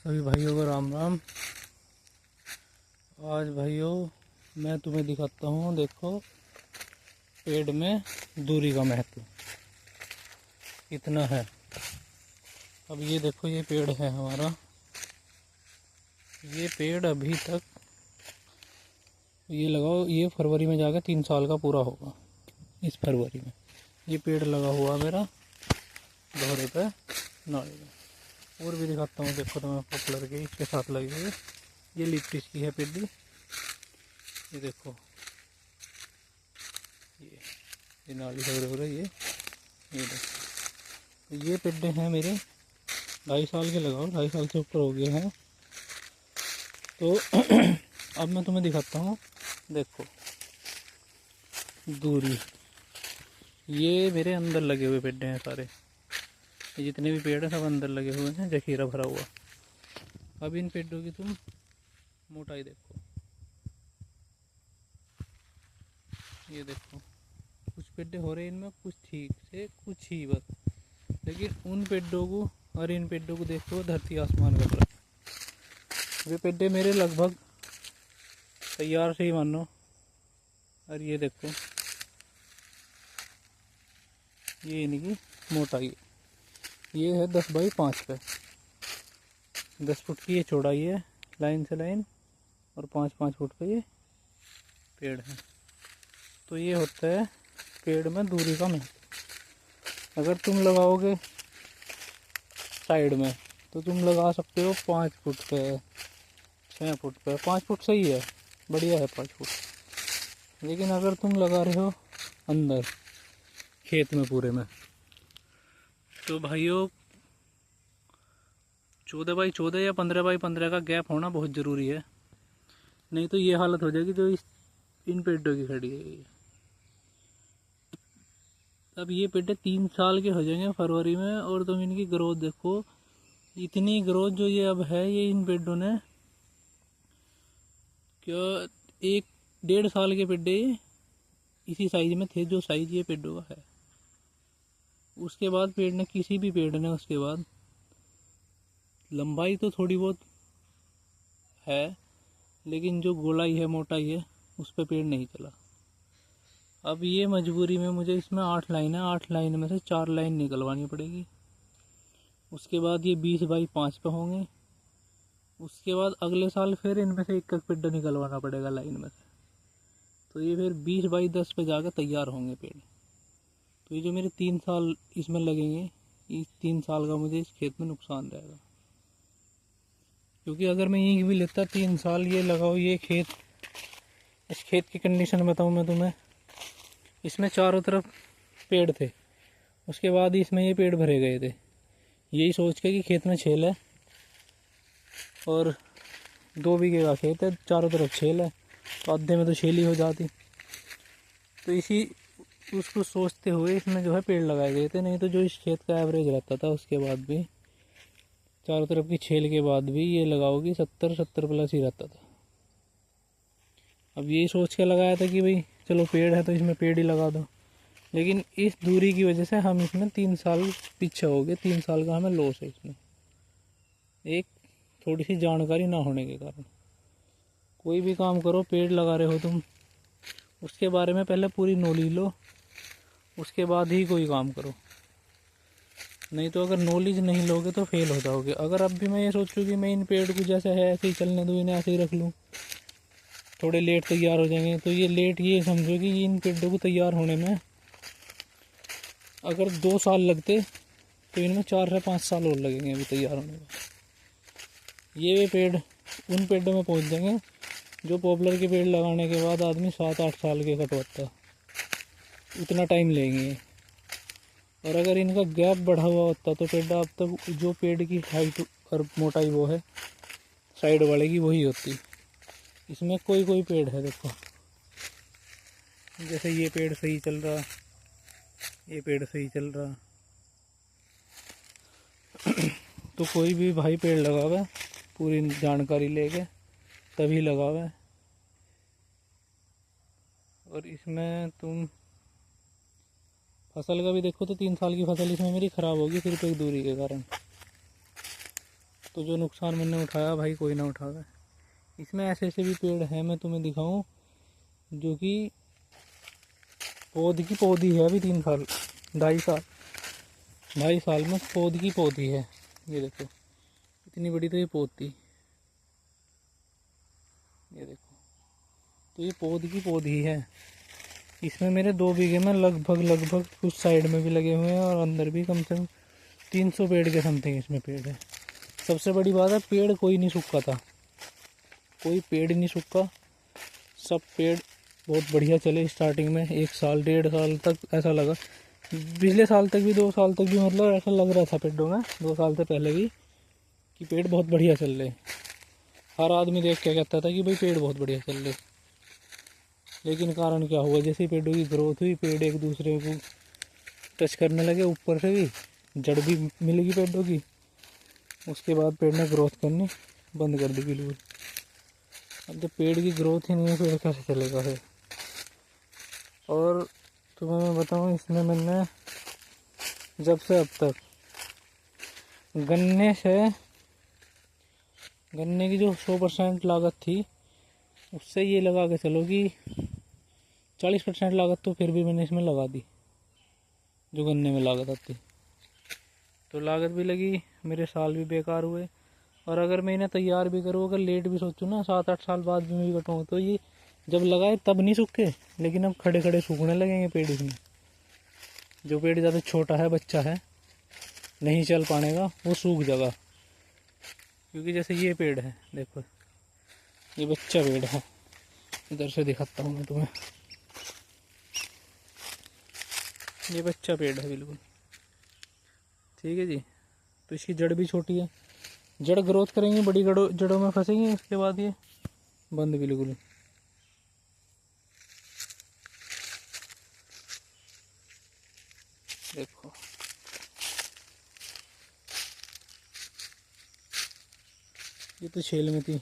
सभी भाइयों को राम राम। आज भाइयों मैं तुम्हें दिखाता हूँ, देखो पेड़ में दूरी का महत्व कितना है। अब ये देखो, ये पेड़ है हमारा, ये पेड़ अभी तक ये लगाओ, ये फरवरी में जाकर 3 साल का पूरा होगा। इस फरवरी में ये पेड़ लगा हुआ मेरा दोहरे पे नाले में। और भी दिखाता हूँ, देखो तुम्हें पॉपुलर के इसके साथ लगी हुई, ये लिप्टिस की है पेड़ी। ये देखो ये नाली हो रही है, ये देखो ये पेड़े हैं मेरे 2.5 साल के, लगाओ 2.5 साल से ऊपर हो गए हैं। तो अब मैं तुम्हें दिखाता हूँ, देखो दूरी, ये मेरे अंदर लगे हुए पेड़ हैं सारे, ये जितने भी पेड़ हैं सब अंदर लगे हुए हैं, जखीरा भरा हुआ। अब इन पेड़ों की तुम मोटाई देखो, ये देखो कुछ पेड़ हो रहे हैं इनमें कुछ ठीक से, कुछ ही बस, लेकिन उन पेड़ों को और इन पेड़ों को देखो, धरती आसमान का फर्क। वे पेड़े मेरे लगभग तैयार से ही मानो। और ये देखो ये इनकी मोटाई, ये है 10 बाई 5 पे, 10 फुट की ये चौड़ाई है लाइन से लाइन, और 5-5 फुट पे ये पेड़ है। तो ये होता है पेड़ में दूरी का महत्व। अगर तुम लगाओगे साइड में तो तुम लगा सकते हो 5 फुट पे, 6 फुट पे। 5 फुट सही है, बढ़िया है 5 फुट। लेकिन अगर तुम लगा रहे हो अंदर खेत में पूरे में, तो भाइयों 14 बाई 14 या 15 बाई 15 का गैप होना बहुत ज़रूरी है। नहीं तो ये हालत हो जाएगी जो इन पेड़ों की खड़ी है। अब ये पेड़े 3 साल के हो जाएंगे फरवरी में, और तुम इनकी ग्रोथ देखो, इतनी ग्रोथ जो ये अब है, ये इन पेड़ों ने क्या 1-1.5 साल के पेड़े इसी साइज में थे जो साइज ये पेड़ों का है। उसके बाद पेड़ ने, किसी भी पेड़ ने उसके बाद लंबाई तो थोड़ी बहुत है, लेकिन जो गोलाई है, मोटाई है, उस पर पेड़ नहीं चला। अब ये मजबूरी में मुझे इसमें 8 लाइन है, 8 लाइन में से 4 लाइन निकलवानी पड़ेगी। उसके बाद ये 20 बाई 5 पे होंगे। उसके बाद अगले साल फिर इनमें से एक पेड़ निकलवाना पड़ेगा लाइन में से, तो ये फिर 20 बाई 10 पे जाकर तैयार होंगे पेड़। तो ये जो मेरे 3 साल इसमें लगेंगे, इस 3 साल का मुझे इस खेत में नुकसान रहेगा। क्योंकि अगर मैं यहीं भी लेता 3 साल, ये लगाओ ये खेत, इस खेत की कंडीशन बताऊँ मैं तुम्हें, इसमें चारों तरफ पेड़ थे, उसके बाद इसमें ये पेड़ भरे गए थे, यही सोच के कि खेत में छेल है और 2 बीघे का खेत है, चारों तरफ छेल है, तो आधे में तो छेल ही हो जाती। तो इसी उसको सोचते हुए इसमें जो है पेड़ लगाए गए थे। नहीं तो जो इस खेत का एवरेज रहता था, उसके बाद भी चारों तरफ की छेल के बाद भी ये लगाओगी 70 प्लस ही रहता था। अब यही सोच के लगाया था कि भाई चलो पेड़ है तो इसमें पेड़ ही लगा दो, लेकिन इस दूरी की वजह से हम इसमें 3 साल पीछे हो गए। 3 साल का हमें लॉस है इसमें, एक थोड़ी सी जानकारी ना होने के कारण। कोई भी काम करो, पेड़ लगा रहे हो तुम, उसके बारे में पहले पूरी नॉलेज लो, उसके बाद ही कोई काम करो। नहीं तो अगर नॉलेज नहीं लोगे तो फेल हो जाओगे। अगर अब भी मैं ये सोचूं कि मैं इन पेड़ को जैसे है ऐसे ही चलने दूँ, इन्हें ऐसे ही रख लूँ, थोड़े लेट तैयार हो जाएंगे, तो ये लेट, ये समझो कि इन पेड़ों को तैयार होने में अगर 2 साल लगते तो इनमें 4 से 5 साल और लगेंगे अभी तैयार होने में। ये पेड़ उन पेड़ों में पहुंच जाएंगे जो पॉपुलर के पेड़ लगाने के बाद आदमी 7-8 साल के कटवाता, इतना टाइम लेंगे। और अगर इनका गैप बढ़ा हुआ होता तो पेड़ अब तक जो पेड़ की हाइट और मोटाई वो है साइड वाले की, वही होती। इसमें कोई पेड़ है, देखो जैसे ये पेड़ सही चल रहा, ये पेड़ सही चल रहा, तो कोई भी भाई पेड़ लगावे पूरी जानकारी लेके तभी लगावे। और इसमें तुम फसल का भी देखो तो 3 साल की फसल इसमें मेरी ख़राब होगी सिर्फ एक दूरी के कारण। तो जो नुकसान मैंने उठाया भाई कोई ना उठावे। इसमें ऐसे ऐसे भी पेड़ हैं, मैं तुम्हें दिखाऊं, जो कि पौध की पौधी है अभी 3 साल 2.5 साल 2.5 साल में पौध की पौधी है। ये देखो इतनी बड़ी तो ये पौध थी, ये देखो, तो ये पौध की पौधी है। इसमें मेरे 2 बीघे में लगभग कुछ साइड में भी लगे हुए हैं और अंदर भी कम से कम 300 पेड़ के समथिंग इसमें पेड़ है। सबसे बड़ी बात है पेड़ कोई नहीं सूखा था, कोई पेड़ नहीं सूखा, सब पेड़ बहुत बढ़िया चले। स्टार्टिंग में 1 साल 1.5 साल तक ऐसा लगा, पिछले साल तक भी 2 साल तक भी मतलब ऐसा लग रहा था पेड़ों में, 2 साल से पहले भी, कि पेड़ बहुत बढ़िया चल रहे। हर आदमी देख के कहता था कि भाई पेड़ बहुत बढ़िया चल रहे। लेकिन कारण क्या हुआ, जैसे पेड़ों की ग्रोथ हुई, पेड़ एक दूसरे को टच करने लगे, ऊपर से भी जड़ भी मिलेगी पेड़ों की, उसके बाद पेड़ ने ग्रोथ करनी बंद कर दी बिल्कुल। अब जब पेड़ की ग्रोथ ही नहीं है पेड़ कैसे चलेगा है। और तुम्हें मैं बताऊँ, इसमें मैंने जब से अब तक गन्ने की जो 100% लागत थी, उससे ये लगा के चलो कि 40% लागत तो फिर भी मैंने इसमें लगा दी, जो गन्ने में लागत आती। तो लागत भी लगी, मेरे साल भी बेकार हुए। और अगर मैं इन्हें तैयार भी करूँ, अगर लेट भी सोचूँ ना, 7-8 साल बाद भी मैं कटूँ, तो ये जब लगाए तब नहीं सूखे, लेकिन अब खड़े खड़े सूखने लगेंगे पेड़ इसमें। जो पेड़ ज़्यादा छोटा है, बच्चा है, नहीं चल पाएगा, वो सूख जाएगा। क्योंकि जैसे ये पेड़ है, देखो ये बच्चा पेड़ है, इधर से दिखाता हूँ मैं तुम्हें, ये बच्चा पेड़ है बिल्कुल, ठीक है जी। तो इसकी जड़ भी छोटी है, जड़ ग्रोथ करेंगे, बड़ी जड़ों में फंसेंगे, उसके बाद ये बंद बिल्कुल। देखो ये तो छेल में थी,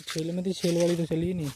छेल वाली तो चली ही नहीं।